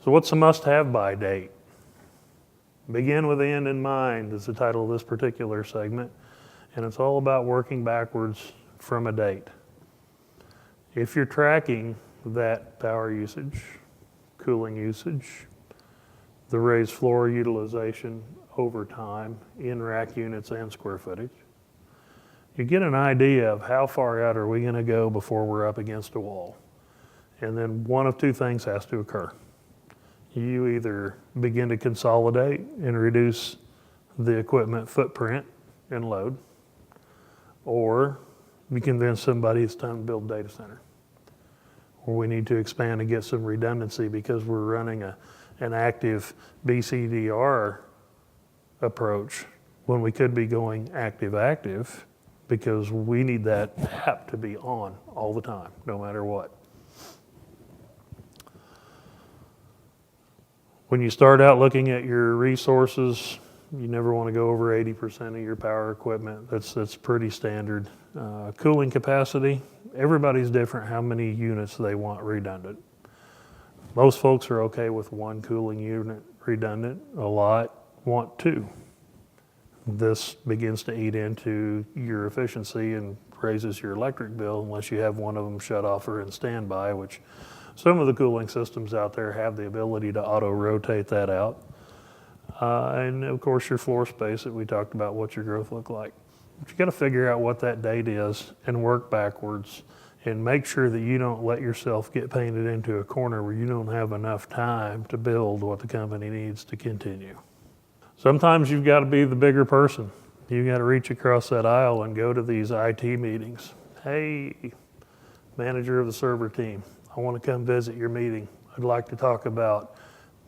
So what's the must-have by date? Begin with the end in mind is the title of this particular segment, and it's all about working backwards from a date. If you're tracking that power usage, cooling usage, the raised floor utilization over time in rack units and square footage, you get an idea of how far out are we going to go before we're up against a wall. And then one of two things has to occur. You either begin to consolidate and reduce the equipment footprint and load, or you convince somebody it's time to build a data center. Or we need to expand and get some redundancy because we're running an active BCDR approach when we could be going active because we need that app to be on all the time, no matter what. When you start out looking at your resources, you never want to go over 80% of your power equipment. That's pretty standard. Cooling capacity, everybody's different how many units they want redundant. Most folks are okay with one cooling unit redundant. A lot want two. This begins to eat into your efficiency and raises your electric bill unless you have one of them shut off or in standby, which some of the cooling systems out there have the ability to auto-rotate that out. And of course your floor space that we talked about, what's your growth look like. But you got to figure out what that date is and work backwards and make sure that you don't let yourself get painted into a corner where you don't have enough time to build what the company needs to continue. Sometimes you've got to be the bigger person. You've got to reach across that aisle and go to these IT meetings. Hey, manager of the server team, I want to come visit your meeting. I'd like to talk about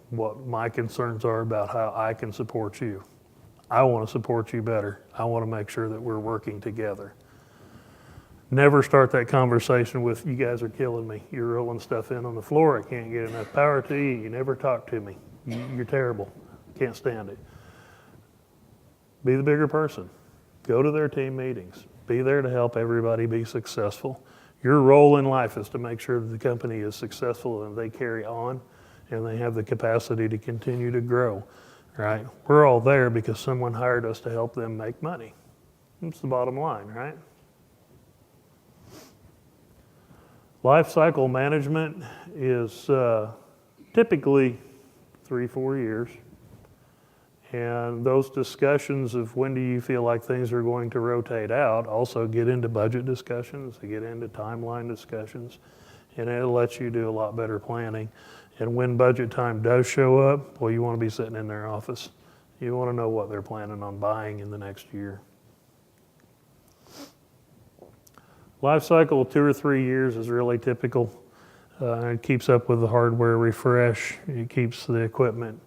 what my concerns are about how I can support you. I want to support you better. I want to make sure that we're working together. Never start that conversation with, you guys are killing me. You're rolling stuff in on the floor. I can't get enough power to you. You never talk to me. You're terrible. Can't stand it. Be the bigger person. Go to their team meetings. Be there to help everybody be successful. Your role in life is to make sure that the company is successful and they carry on and they have the capacity to continue to grow, right? We're all there because someone hired us to help them make money. That's the bottom line, right? Lifecycle management is typically 3-4 years. And those discussions of when do you feel like things are going to rotate out also get into budget discussions, they get into timeline discussions, and it lets you do a lot better planning. And when budget time does show up, well, you want to be sitting in their office. You want to know what they're planning on buying in the next year. Life cycle 2 or 3 years is really typical. It keeps up with the hardware refresh. It keeps the equipment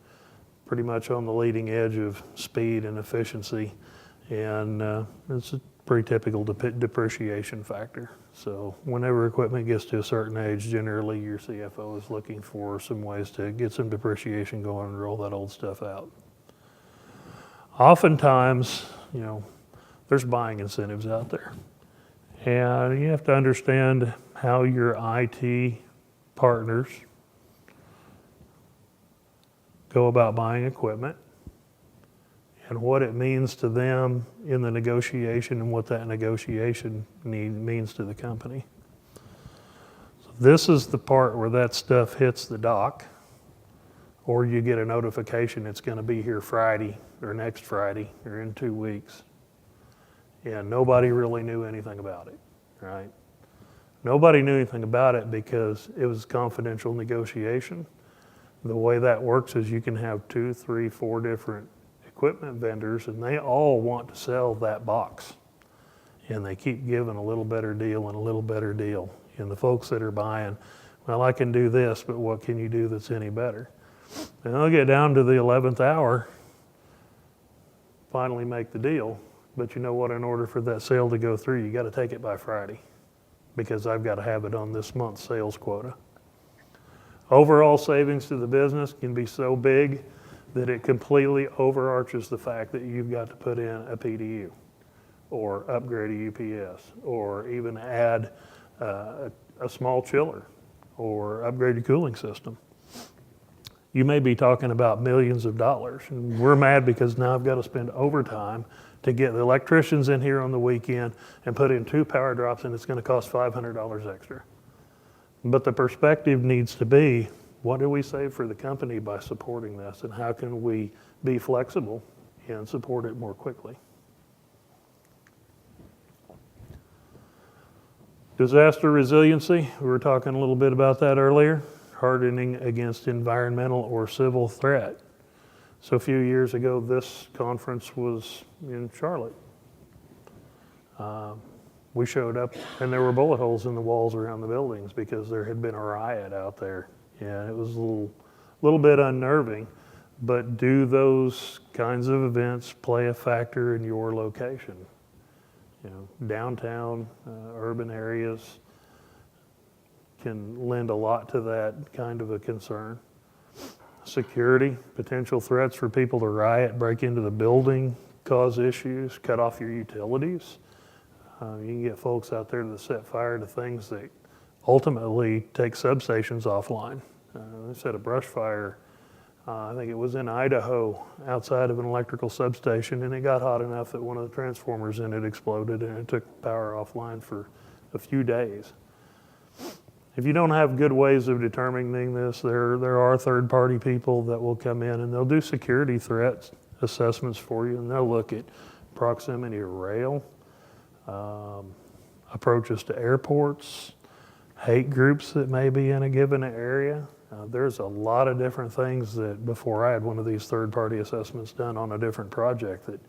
pretty much on the leading edge of speed and efficiency, and it's a pretty typical depreciation factor. So whenever equipment gets to a certain age, generally your CFO is looking for some ways to get some depreciation going and roll that old stuff out. Oftentimes, there's buying incentives out there, and you have to understand how your IT partners go about buying equipment and what it means to them in the negotiation and what that negotiation means to the company. So this is the part where that stuff hits the dock, or you get a notification it's going to be here Friday or next Friday or in 2 weeks. And nobody really knew anything about it, right? Nobody knew anything about it because it was confidential negotiation. The way that works is you can have 2, 3, 4 different equipment vendors, and they all want to sell that box. And they keep giving a little better deal and a little better deal. And the folks that are buying, well, I can do this, but what can you do that's any better? And they'll get down to the 11th hour, finally make the deal. But you know what? In order for that sale to go through, you got to take it by Friday because I've got to have it on this month's sales quota. Overall savings to the business can be so big that it completely overarches the fact that you've got to put in a PDU or upgrade a UPS or even add a small chiller or upgrade your cooling system. you may be talking about millions of dollars. And we're mad because now I've got to spend overtime to get the electricians in here on the weekend and put in 2 power drops, and it's going to cost $500 extra. But the perspective needs to be, what do we save for the company by supporting this, and how can we be flexible and support it more quickly? Disaster resiliency, we were talking a little bit about that earlier. Hardening against environmental or civil threat. So a few years ago, this conference was in Charlotte. We showed up and there were bullet holes in the walls around the buildings because there had been a riot out there. Yeah, it was a little bit unnerving, but do those kinds of events play a factor in your location? You know, downtown, urban areas can lend a lot to that kind of a concern. Security, potential threats for people to riot, break into the building, cause issues, cut off your utilities. You can get folks out there that set fire to things that ultimately take substations offline. They set a brush fire, I think it was in Idaho, outside of an electrical substation, and it got hot enough that one of the transformers in it exploded and it took power offline for a few days. If you don't have good ways of determining this, there are third-party people that will come in and they'll do security threat assessments for you, and they'll look at proximity to rail, approaches to airports, hate groups that may be in a given area. There's a lot of different things that before I had one of these third-party assessments done on a different project that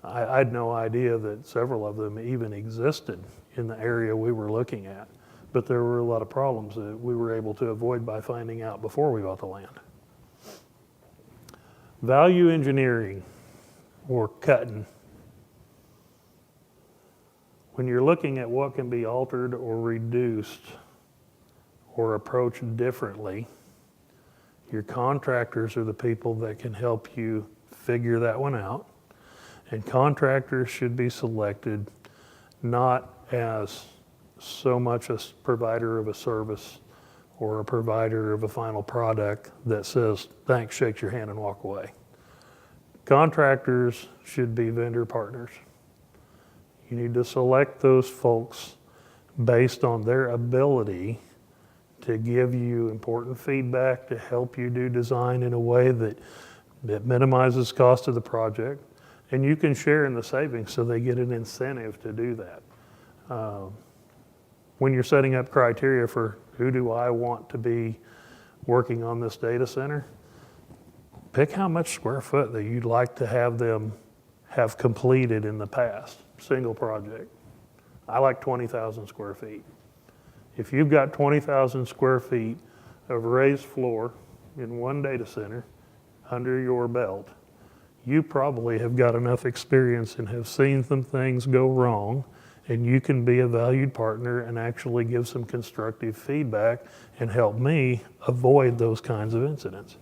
I had no idea that several of them even existed in the area we were looking at. But there were a lot of problems that we were able to avoid by finding out before we bought the land. Value engineering, or cutting. When you're looking at what can be altered or reduced or approached differently, your contractors are the people that can help you figure that one out. And contractors should be selected not as so much a provider of a service or a provider of a final product that says, thanks, shakes your hand and walk away. Contractors should be vendor partners. You need to select those folks based on their ability to give you important feedback, to help you do design in a way that minimizes cost of the project, and you can share in the savings so they get an incentive to do that. When you're setting up criteria for who do I want to be working on this data center, pick how much square foot that you'd like to have them have completed in the past, single project. I like 20,000 square feet. If you've got 20,000 square feet of raised floor in one data center under your belt, you probably have got enough experience and have seen some things go wrong, and you can be a valued partner and actually give some constructive feedback and help me avoid those kinds of incidents.